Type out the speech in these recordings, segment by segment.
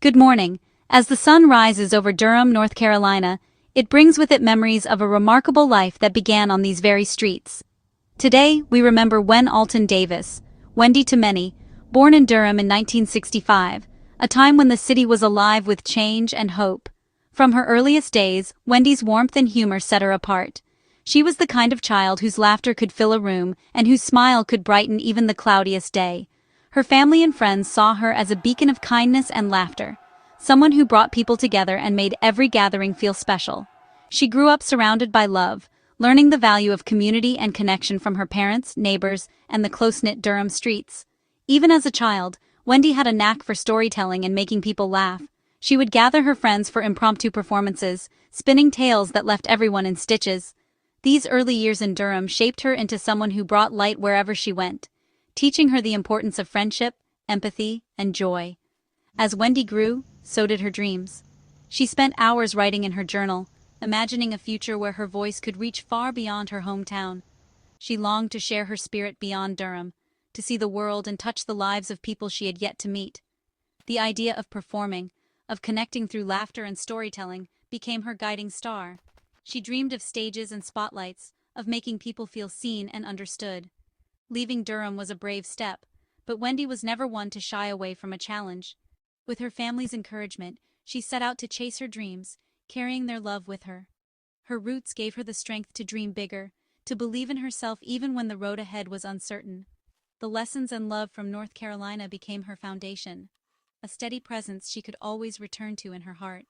Good morning. As the sun rises over Durham, North Carolina, it brings with it memories of a remarkable life that began on these very streets. Today, we remember Wenne Alton Davis, Wendy to many, born in Durham in 1965, a time when the city was alive with change and hope. From her earliest days, Wendy's warmth and humor set her apart. She was the kind of child whose laughter could fill a room and whose smile could brighten even the cloudiest day. Her family and friends saw her as a beacon of kindness and laughter, someone who brought people together and made every gathering feel special. She grew up surrounded by love, learning the value of community and connection from her parents, neighbors, and the close-knit Durham streets. Even as a child, Wendy had a knack for storytelling and making people laugh. She would gather her friends for impromptu performances, spinning tales that left everyone in stitches. These early years in Durham shaped her into someone who brought light wherever she went, teaching her the importance of friendship, empathy, and joy. As Wendy grew, so did her dreams. She spent hours writing in her journal, imagining a future where her voice could reach far beyond her hometown. She longed to share her spirit beyond Durham, to see the world and touch the lives of people she had yet to meet. The idea of performing, of connecting through laughter and storytelling, became her guiding star. She dreamed of stages and spotlights, of making people feel seen and understood. Leaving Durham was a brave step, but Wendy was never one to shy away from a challenge. With her family's encouragement, she set out to chase her dreams, carrying their love with her. Her roots gave her the strength to dream bigger, to believe in herself even when the road ahead was uncertain. The lessons and love from North Carolina became her foundation, a steady presence she could always return to in her heart.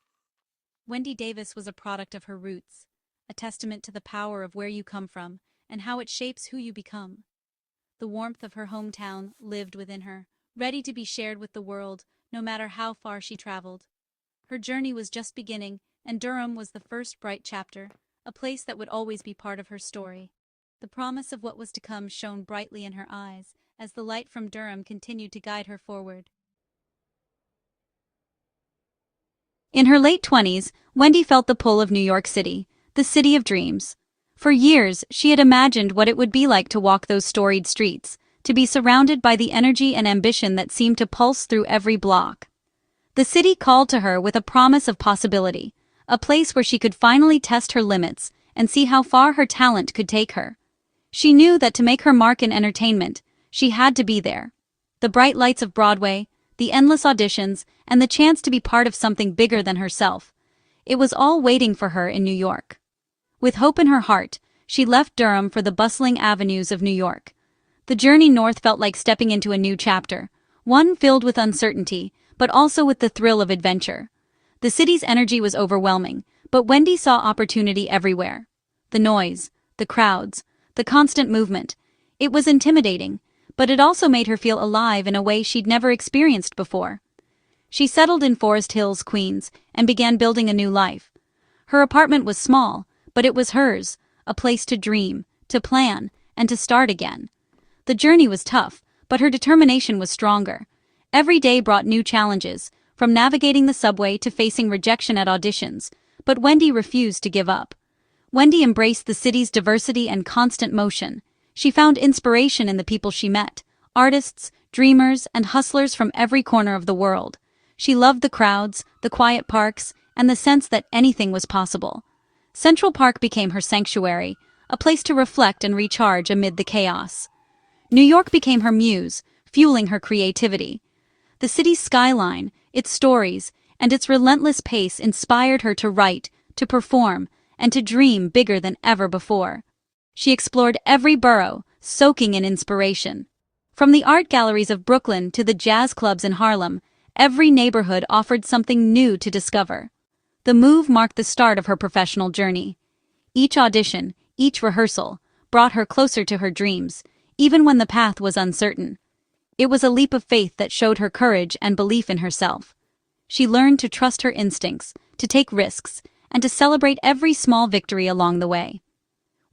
Wendy Davis was a product of her roots, a testament to the power of where you come from and how it shapes who you become. The warmth of her hometown lived within her, ready to be shared with the world, no matter how far she traveled. Her journey was just beginning, and Durham was the first bright chapter, a place that would always be part of her story. The promise of what was to come shone brightly in her eyes, as the light from Durham continued to guide her forward. In her late 20s, Wendy felt the pull of New York City, the city of dreams. For years, she had imagined what it would be like to walk those storied streets, to be surrounded by the energy and ambition that seemed to pulse through every block. The city called to her with a promise of possibility, a place where she could finally test her limits and see how far her talent could take her. She knew that to make her mark in entertainment, she had to be there. The bright lights of Broadway, the endless auditions, and the chance to be part of something bigger than herself. It was all waiting for her in New York. With hope in her heart, she left Durham for the bustling avenues of New York. The journey north felt like stepping into a new chapter, one filled with uncertainty, but also with the thrill of adventure. The city's energy was overwhelming, but Wendy saw opportunity everywhere. The noise, the crowds, the constant movement. It was intimidating, but it also made her feel alive in a way she'd never experienced before. She settled in Forest Hills, Queens, and began building a new life. Her apartment was small, but it was hers, a place to dream, to plan, and to start again. The journey was tough, but her determination was stronger. Every day brought new challenges, from navigating the subway to facing rejection at auditions, but Wendy refused to give up. Wendy embraced the city's diversity and constant motion. She found inspiration in the people she met, artists, dreamers, and hustlers from every corner of the world. She loved the crowds, the quiet parks, and the sense that anything was possible. Central Park became her sanctuary, a place to reflect and recharge amid the chaos. New York became her muse, fueling her creativity. The city's skyline, its stories, and its relentless pace inspired her to write, to perform, and to dream bigger than ever before. She explored every borough, soaking in inspiration. From the art galleries of Brooklyn to the jazz clubs in Harlem, every neighborhood offered something new to discover. The move marked the start of her professional journey. Each audition, each rehearsal, brought her closer to her dreams, even when the path was uncertain. It was a leap of faith that showed her courage and belief in herself. She learned to trust her instincts, to take risks, and to celebrate every small victory along the way.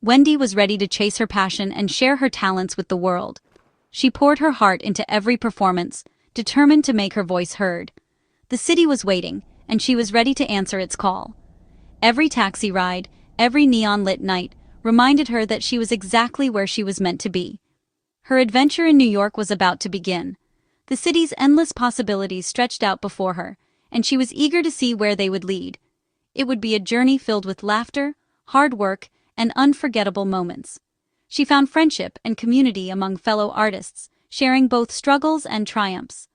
Wendy was ready to chase her passion and share her talents with the world. She poured her heart into every performance, determined to make her voice heard. The city was waiting, and she was ready to answer its call. Every taxi ride, every neon-lit night, reminded her that she was exactly where she was meant to be. Her adventure in New York was about to begin. The city's endless possibilities stretched out before her, and she was eager to see where they would lead. It would be a journey filled with laughter, hard work, and unforgettable moments. She found friendship and community among fellow artists, sharing both struggles and triumphs.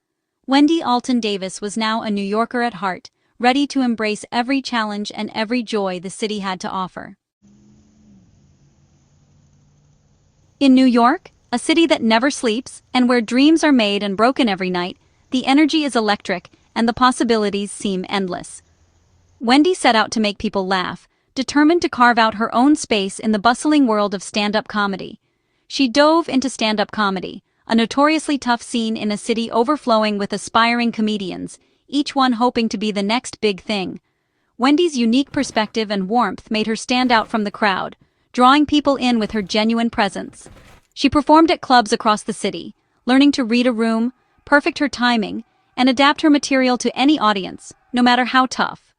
Wenne Alton Davis was now a New Yorker at heart, ready to embrace every challenge and every joy the city had to offer. In New York, a city that never sleeps, and where dreams are made and broken every night, the energy is electric and the possibilities seem endless. Wendy set out to make people laugh, determined to carve out her own space in the bustling world of stand-up comedy. She dove into stand-up comedy, a notoriously tough scene in a city overflowing with aspiring comedians, each one hoping to be the next big thing. Wendy's unique perspective and warmth made her stand out from the crowd, drawing people in with her genuine presence. She performed at clubs across the city, learning to read a room, perfect her timing, and adapt her material to any audience, no matter how tough.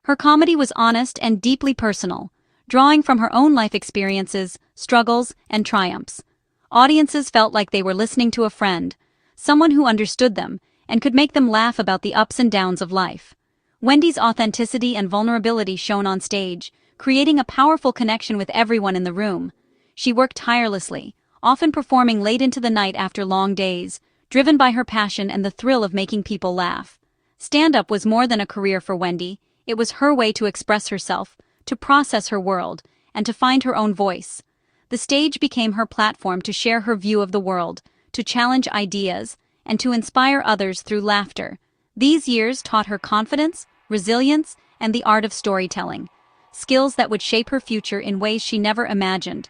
Her comedy was honest and deeply personal, drawing from her own life experiences, struggles, and triumphs. Audiences felt like they were listening to a friend, someone who understood them and could make them laugh about the ups and downs of life. Wendy's authenticity and vulnerability shone on stage, creating a powerful connection with everyone in the room. She worked tirelessly, often performing late into the night after long days, driven by her passion and the thrill of making people laugh. Stand-up was more than a career for Wendy. It was her way to express herself, to process her world, and to find her own voice. The stage became her platform to share her view of the world, to challenge ideas, and to inspire others through laughter. These years taught her confidence, resilience, and the art of storytelling, skills that would shape her future in ways she never imagined.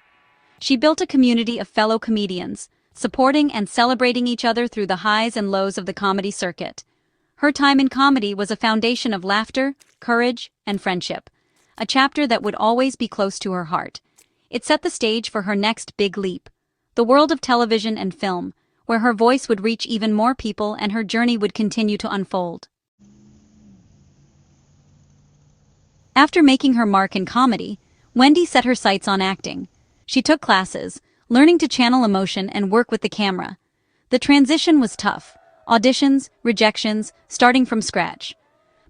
She built a community of fellow comedians, supporting and celebrating each other through the highs and lows of the comedy circuit. Her time in comedy was a foundation of laughter, courage, and friendship, a chapter that would always be close to her heart. It set the stage for her next big leap, the world of television and film, where her voice would reach even more people and her journey would continue to unfold. After making her mark in comedy, Wendy set her sights on acting. She took classes, learning to channel emotion and work with the camera. The transition was tough, auditions, rejections, starting from scratch.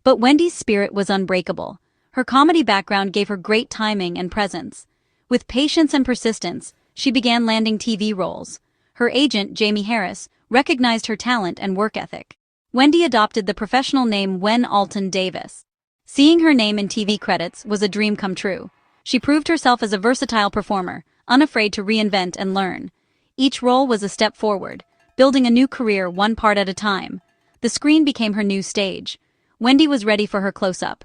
But Wendy's spirit was unbreakable. Her comedy background gave her great timing and presence. With patience and persistence, she began landing TV roles. Her agent, Jamie Harris, recognized her talent and work ethic. Wendy adopted the professional name Wenne Alton Davis. Seeing her name in TV credits was a dream come true. She proved herself as a versatile performer, unafraid to reinvent and learn. Each role was a step forward, building a new career one part at a time. The screen became her new stage. Wendy was ready for her close-up.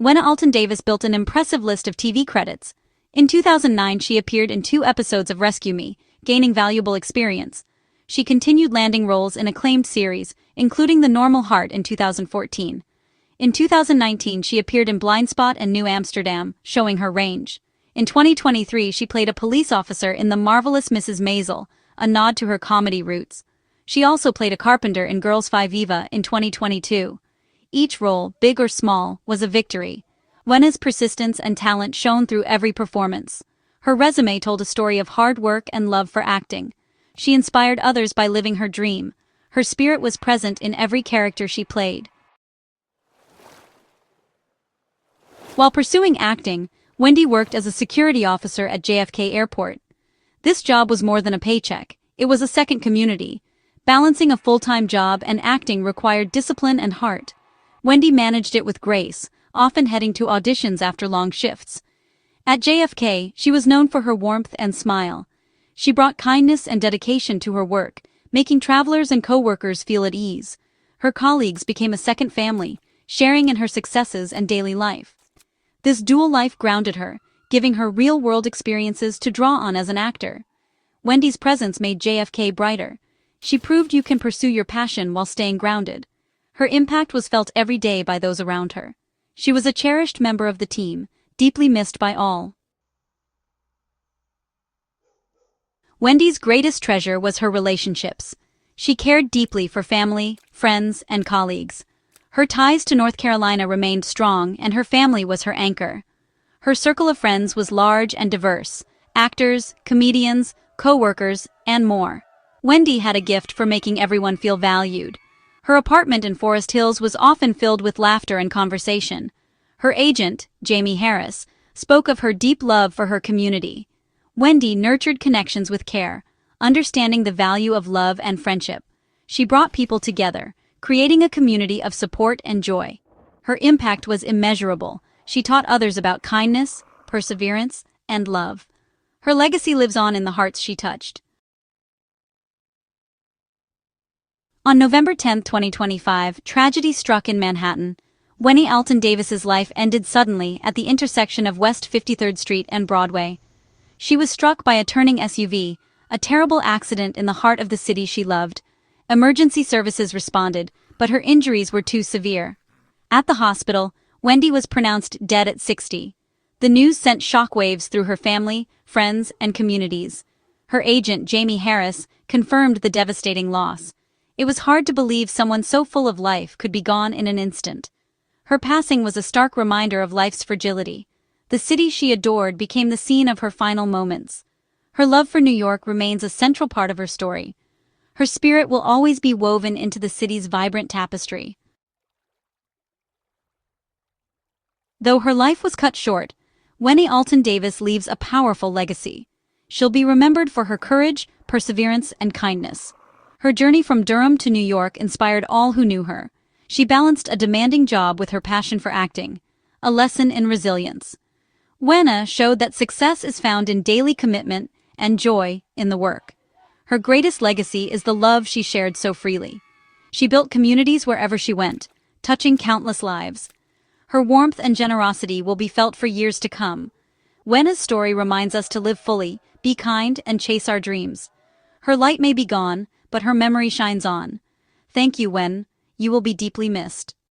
Wenne Alton Davis built an impressive list of TV credits. In 2009, she appeared in 2 episodes of Rescue Me, gaining valuable experience. She continued landing roles in acclaimed series, including The Normal Heart in 2014. In 2019, she appeared in Blindspot and New Amsterdam, showing her range. In 2023, she played a police officer in The Marvelous Mrs. Maisel, a nod to her comedy roots. She also played a carpenter in Girls 5 Eva in 2022. Each role, big or small, was a victory. Wenne's persistence and talent shone through every performance. Her resume told a story of hard work and love for acting. She inspired others by living her dream. Her spirit was present in every character she played. While pursuing acting, Wendy worked as a security officer at JFK Airport. This job was more than a paycheck. It was a second community. Balancing a full-time job and acting required discipline and heart. Wendy managed it with grace, often heading to auditions after long shifts. At JFK, she was known for her warmth and smile. She brought kindness and dedication to her work, making travelers and co-workers feel at ease. Her colleagues became a second family, sharing in her successes and daily life. This dual life grounded her, giving her real-world experiences to draw on as an actor. Wendy's presence made JFK brighter. She proved you can pursue your passion while staying grounded. Her impact was felt every day by those around her. She was a cherished member of the team, deeply missed by all. Wendy's greatest treasure was her relationships. She cared deeply for family, friends, and colleagues. Her ties to North Carolina remained strong, and her family was her anchor. Her circle of friends was large and diverse: actors, comedians, co-workers, and more. Wendy had a gift for making everyone feel valued. Her apartment in Forest Hills was often filled with laughter and conversation. Her agent, Jamie Harris, spoke of her deep love for her community. Wendy nurtured connections with care, understanding the value of love and friendship. She brought people together, creating a community of support and joy. Her impact was immeasurable. She taught others about kindness, perseverance, and love. Her legacy lives on in the hearts she touched. On November 10, 2025, tragedy struck in Manhattan. Wenne Alton Davis's life ended suddenly at the intersection of West 53rd Street and Broadway. She was struck by a turning SUV, a terrible accident in the heart of the city she loved. Emergency services responded, but her injuries were too severe. At the hospital, Wendy was pronounced dead at 60. The news sent shockwaves through her family, friends, and communities. Her agent, Jamie Harris, confirmed the devastating loss. It was hard to believe someone so full of life could be gone in an instant. Her passing was a stark reminder of life's fragility. The city she adored became the scene of her final moments. Her love for New York remains a central part of her story. Her spirit will always be woven into the city's vibrant tapestry. Though her life was cut short, Wenne Alton Davis leaves a powerful legacy. She'll be remembered for her courage, perseverance, and kindness. Her journey from Durham to New York inspired all who knew her. She balanced a demanding job with her passion for acting, a lesson in resilience. Wenne showed that success is found in daily commitment and joy in the work. Her greatest legacy is the love she shared so freely. She built communities wherever she went, touching countless lives. Her warmth and generosity will be felt for years to come. Wenne's story reminds us to live fully, be kind, and chase our dreams. Her light may be gone, but her memory shines on. Thank you, Wenne. You will be deeply missed.